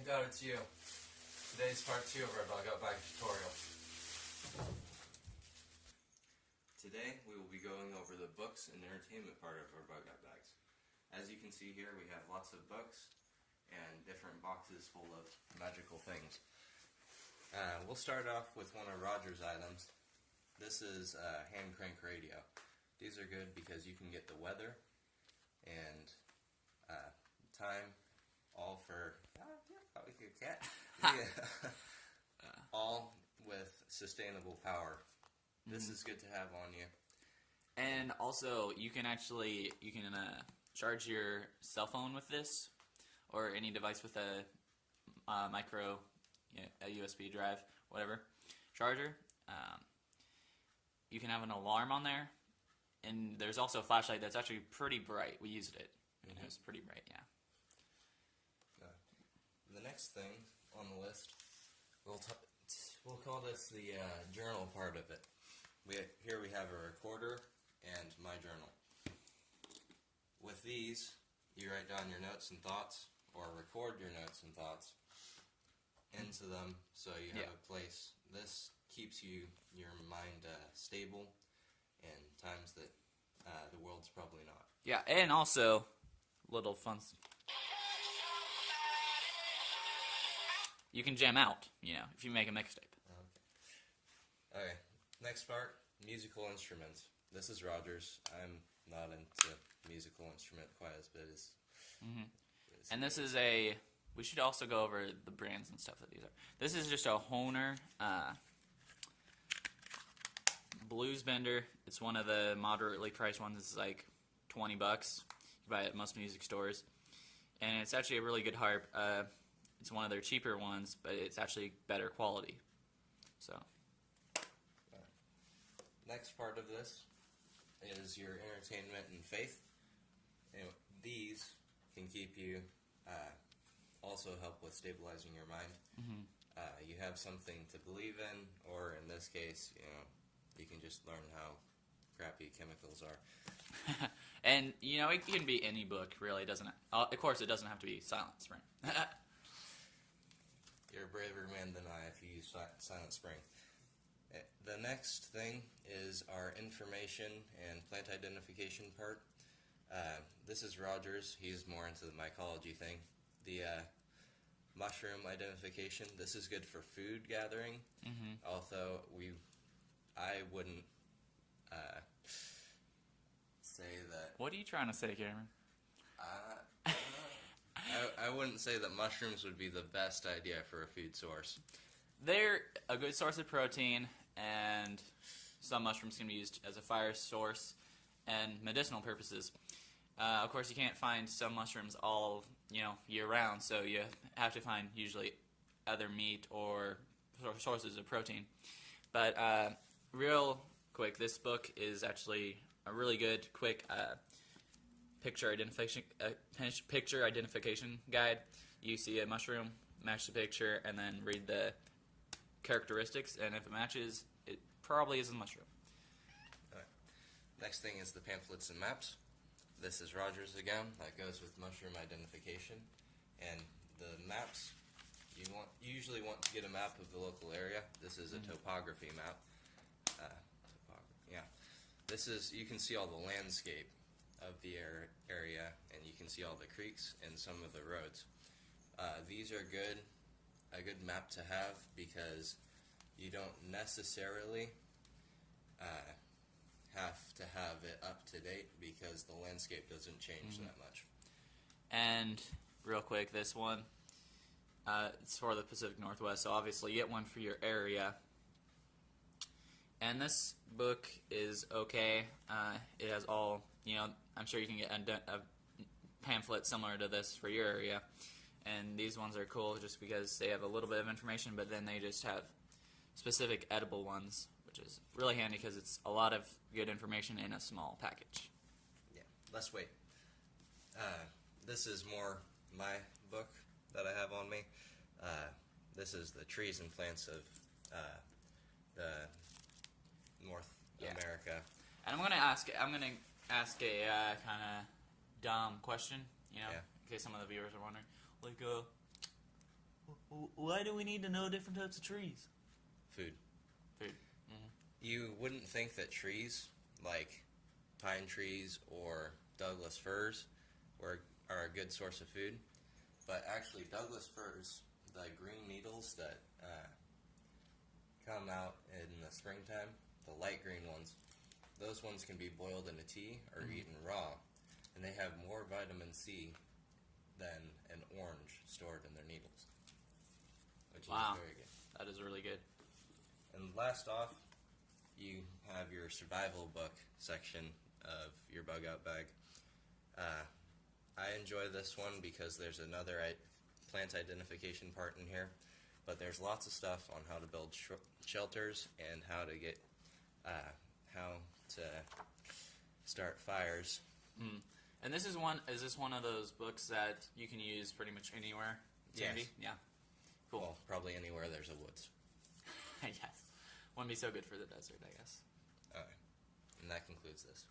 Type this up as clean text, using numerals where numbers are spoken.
Thank God it's you. Today's part 2 of our bug out bag tutorial. Today we will be going over the books and entertainment part of our bug out bags. As you can see here, we have lots of books and different boxes full of magical things. We'll start off with one of Roger's items. This is a hand crank radio. These are good because you can get the weather and time, all for all with sustainable power. This is good to have on you. And also, you can charge your cell phone with this, or any device with a micro, a USB drive, whatever, charger. You can have an alarm on there, and there's also a flashlight that's actually pretty bright. We used it, and it was pretty bright, yeah. The next thing on the list, we'll call this the journal part of it. Here we have a recorder and my journal. With these, you write down your notes and thoughts, or record your notes and thoughts into them, so you have a place. This keeps your mind stable in times that the world's probably not. Yeah, and also, little fun. You can jam out, if you make a mixtape. Okay, next part, musical instruments. This is Roger's. I'm not into musical instrument quite as bit as... And this is we should also go over the brands and stuff that these are. This is just a Hohner blues bender. It's one of the moderately priced ones. It's like $20. You buy it at most music stores. And it's actually a really good harp. It's one of their cheaper ones, but it's actually better quality. So, next part of this is your entertainment and faith. And these can keep you, also help with stabilizing your mind. You have something to believe in, or in this case, you can just learn how crappy chemicals are. And it can be any book. Really, doesn't it? Of course, it doesn't have to be Silent Spring. You're a braver man than I if you use Silent Spring. The next thing is our information and plant identification part. This is Roger's. He's more into the mycology thing. The mushroom identification. This is good for food gathering. Although I wouldn't say that. What are you trying to say, Cameron? I wouldn't say that mushrooms would be the best idea for a food source. They're a good source of protein, and some mushrooms can be used as a fire source and medicinal purposes. Of course, you can't find some mushrooms all year round, so you have to find usually other meat or sources of protein. But real quick, this book is actually a really good, quick picture identification guide. You see a mushroom, match the picture, and then read the characteristics, and if it matches, it probably is a mushroom. Alright. Next thing is the pamphlets and maps. This is Roger's again. That goes with mushroom identification. And the maps, you usually want to get a map of the local area. This is a topography map. This is, you can see all the landscape of the area, and you can see all the creeks and some of the roads. These are a good map to have, because you don't necessarily have to have it up to date, because the landscape doesn't change that much. And real quick, this one, it's for the Pacific Northwest, so obviously get one for your area. And this book is okay. It has all, I'm sure you can get a pamphlet similar to this for your area. And these ones are cool just because they have a little bit of information, but then they just have specific edible ones, which is really handy because it's a lot of good information in a small package. Yeah, less weight. This is more my book that I have on me. This is the trees and plants of the North America. And I'm gonna ask a kind of dumb question, in case some of the viewers are wondering. Like, Why do we need to know different types of trees? Food. Food. You wouldn't think that trees, like pine trees or Douglas firs, are a good source of food, but actually Douglas firs, the green needles that come out in the springtime, the light green ones, those ones can be boiled in a tea or eaten raw, and they have more vitamin C than an orange stored in their needles, which Wow. is very good. That is really good. And last off, you have your survival book section of your bug out bag. I enjoy this one because there's another plant identification part in here, but there's lots of stuff on how to build shelters and how to get how to start fires. And this is one. Is this one of those books that you can use pretty much anywhere? It's Yes. handy? Yeah. Cool. Well, probably anywhere there's a woods. Yes. Wouldn't be so good for the desert, I guess. All right, and that concludes this.